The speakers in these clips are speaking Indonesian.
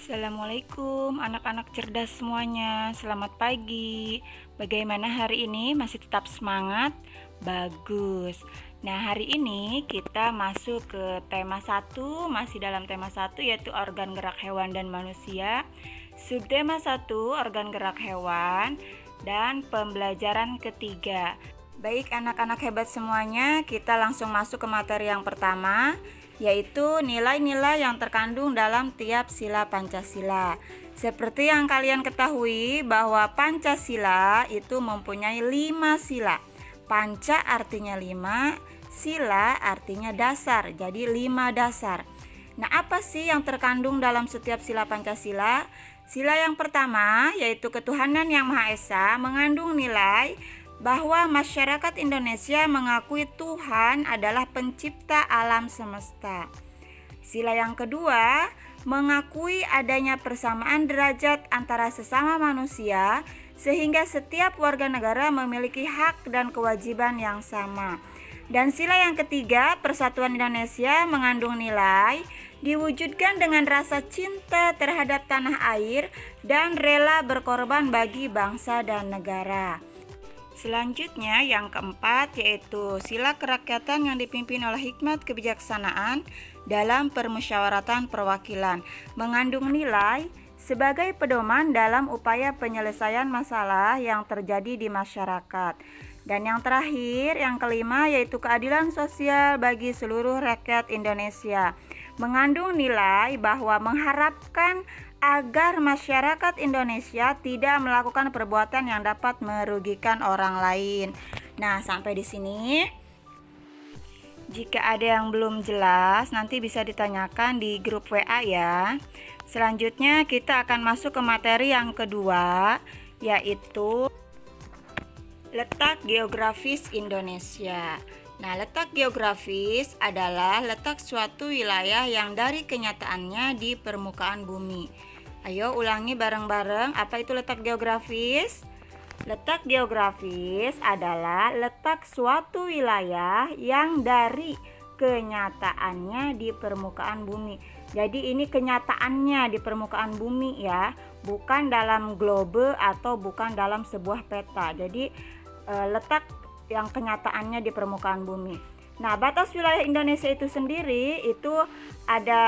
Assalamualaikum anak-anak cerdas semuanya. Selamat pagi. Bagaimana hari ini? Masih tetap semangat? Bagus. Nah, hari ini kita masuk ke tema 1, masih dalam tema 1 yaitu organ gerak hewan dan manusia. Subtema 1, organ gerak hewan dan pembelajaran ketiga. Baik anak-anak hebat semuanya, kita langsung masuk ke materi yang pertama, yaitu nilai-nilai yang terkandung dalam tiap sila Pancasila. Seperti yang kalian ketahui bahwa Pancasila itu mempunyai 5 sila. Panca artinya 5, sila artinya dasar, jadi 5 dasar. Nah, apa sih yang terkandung dalam setiap sila Pancasila? Sila yang pertama, yaitu ketuhanan yang Maha Esa, mengandung nilai bahwa masyarakat Indonesia mengakui Tuhan adalah pencipta alam semesta. Sila yang kedua, mengakui adanya persamaan derajat antara sesama manusia sehingga setiap warga negara memiliki hak dan kewajiban yang sama. Dan sila yang ketiga, persatuan Indonesia mengandung nilai diwujudkan dengan rasa cinta terhadap tanah air dan rela berkorban bagi bangsa dan negara. Selanjutnya yang keempat yaitu sila kerakyatan yang dipimpin oleh hikmat kebijaksanaan dalam permusyawaratan perwakilan, mengandung nilai sebagai pedoman dalam upaya penyelesaian masalah yang terjadi di masyarakat. Dan yang terakhir, yang kelima yaitu keadilan sosial bagi seluruh rakyat Indonesia, mengandung nilai bahwa mengharapkan agar masyarakat Indonesia tidak melakukan perbuatan yang dapat merugikan orang lain. Nah, sampai di sini. Jika ada yang belum jelas, nanti bisa ditanyakan di grup WA ya. Selanjutnya kita akan masuk ke materi yang kedua, yaitu letak geografis Indonesia. Nah, letak geografis adalah letak suatu wilayah yang dari kenyataannya di permukaan bumi. Ayo ulangi bareng-bareng, apa itu letak geografis? Letak geografis adalah letak suatu wilayah yang dari kenyataannya di permukaan bumi. Jadi ini kenyataannya di permukaan bumi ya, bukan dalam globe atau bukan dalam sebuah peta. Jadi letak yang kenyataannya di permukaan bumi. Nah, batas wilayah Indonesia itu sendiri itu ada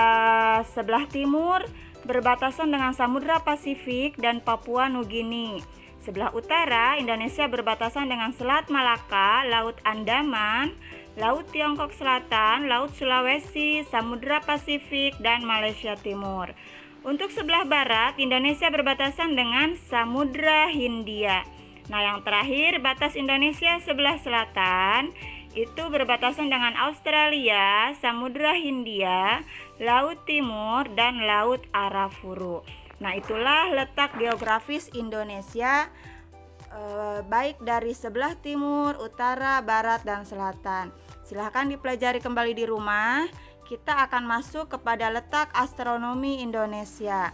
sebelah timur berbatasan dengan Samudra Pasifik dan Papua Nugini. Sebelah utara Indonesia berbatasan dengan Selat Malaka, Laut Andaman, Laut Tiongkok Selatan, Laut Sulawesi, Samudra Pasifik, dan Malaysia Timur. Untuk sebelah barat Indonesia berbatasan dengan Samudra Hindia. Nah, yang terakhir batas Indonesia sebelah selatan itu berbatasan dengan Australia, Samudra Hindia, Laut Timur, dan Laut Arafuru. Nah, itulah letak geografis Indonesia baik dari sebelah timur, utara, barat, dan selatan. Silahkan dipelajari kembali di rumah. Kita akan masuk kepada letak astronomi Indonesia.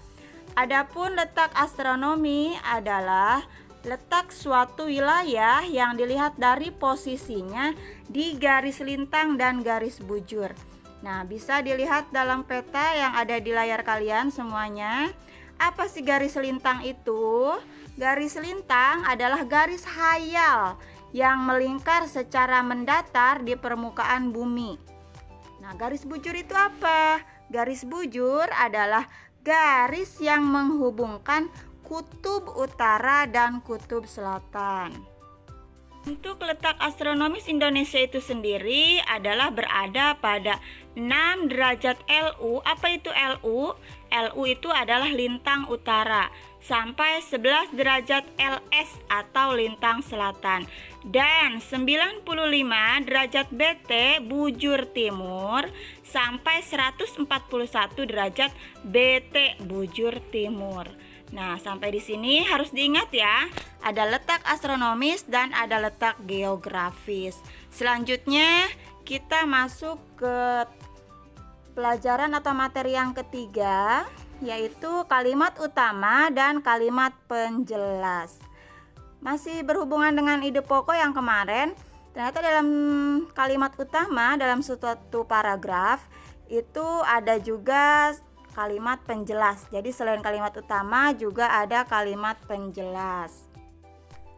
Adapun letak astronomi adalah letak suatu wilayah yang dilihat dari posisinya di garis lintang dan garis bujur. Nah, bisa dilihat dalam peta yang ada di layar kalian semuanya. Apa sih garis lintang itu? Garis lintang adalah garis hayal yang melingkar secara mendatar di permukaan bumi. Nah, garis bujur itu apa? Garis bujur adalah garis yang menghubungkan kutub utara dan kutub selatan. Untuk letak astronomis Indonesia itu sendiri adalah berada pada 6 derajat LU. Apa itu LU? LU itu adalah lintang utara sampai 11 derajat LS atau lintang selatan dan 95 derajat BT bujur timur sampai 141 derajat BT bujur timur. Nah, sampai di sini harus diingat ya, ada letak astronomis dan ada letak geografis. Selanjutnya kita masuk ke pelajaran atau materi yang ketiga, yaitu kalimat utama dan kalimat penjelas. Masih berhubungan dengan ide pokok yang kemarin, ternyata dalam kalimat utama dalam suatu paragraf itu ada juga kalimat penjelas. Jadi selain kalimat utama juga ada kalimat penjelas.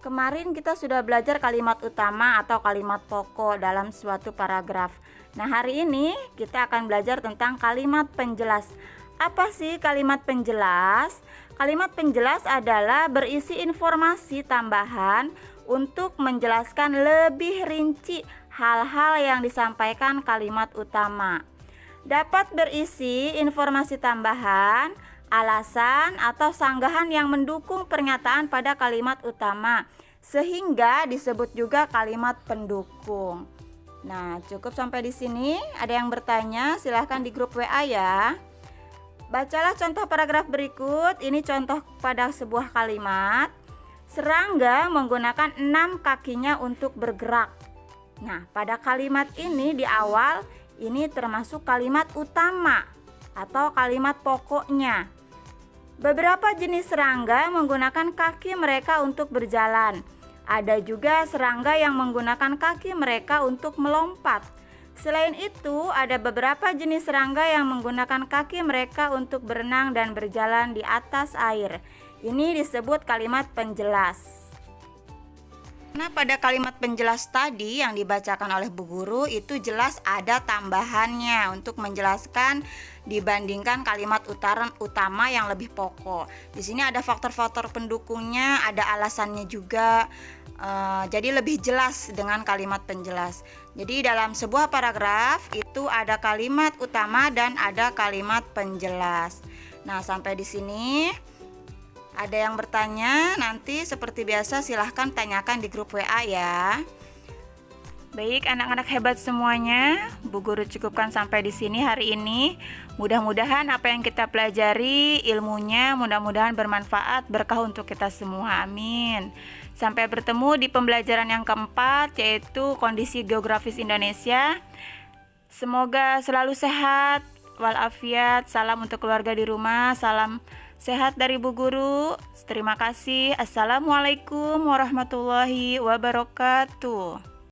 Kemarin kita sudah belajar kalimat utama atau kalimat pokok dalam suatu paragraf. Nah, hari ini kita akan belajar tentang kalimat penjelas. Apa sih kalimat penjelas? Kalimat penjelas adalah berisi informasi tambahan untuk menjelaskan lebih rinci hal-hal yang disampaikan kalimat utama. Dapat berisi informasi tambahan, alasan atau sanggahan yang mendukung pernyataan pada kalimat utama, sehingga disebut juga kalimat pendukung. Nah, cukup sampai di sini. Ada yang bertanya, silahkan di grup WA ya. Bacalah contoh paragraf berikut. Ini contoh pada sebuah kalimat. Serangga menggunakan 6 kakinya untuk bergerak. Nah, pada kalimat ini di awal, ini termasuk kalimat utama atau kalimat pokoknya. Beberapa jenis serangga menggunakan kaki mereka untuk berjalan. Ada juga serangga yang menggunakan kaki mereka untuk melompat. Selain itu, ada beberapa jenis serangga yang menggunakan kaki mereka untuk berenang dan berjalan di atas air. Ini disebut kalimat penjelas. Nah, pada kalimat penjelas tadi yang dibacakan oleh Bu Guru itu jelas ada tambahannya untuk menjelaskan dibandingkan kalimat utama yang lebih pokok. Di sini ada faktor-faktor pendukungnya, ada alasannya juga. Jadi lebih jelas dengan kalimat penjelas. Jadi dalam sebuah paragraf itu ada kalimat utama dan ada kalimat penjelas. Nah, sampai di sini. Ada yang bertanya, nanti seperti biasa silahkan tanyakan di grup WA ya. Baik anak-anak hebat semuanya, Bu Guru cukupkan sampai di sini hari ini. Mudah-mudahan apa yang kita pelajari, ilmunya mudah-mudahan bermanfaat, berkah untuk kita semua, amin. Sampai bertemu di pembelajaran yang keempat, yaitu kondisi geografis Indonesia. Semoga selalu sehat, walafiat, salam untuk keluarga di rumah, salam sehat dari Bu Guru. Terima kasih. Assalamualaikum warahmatullahi wabarakatuh.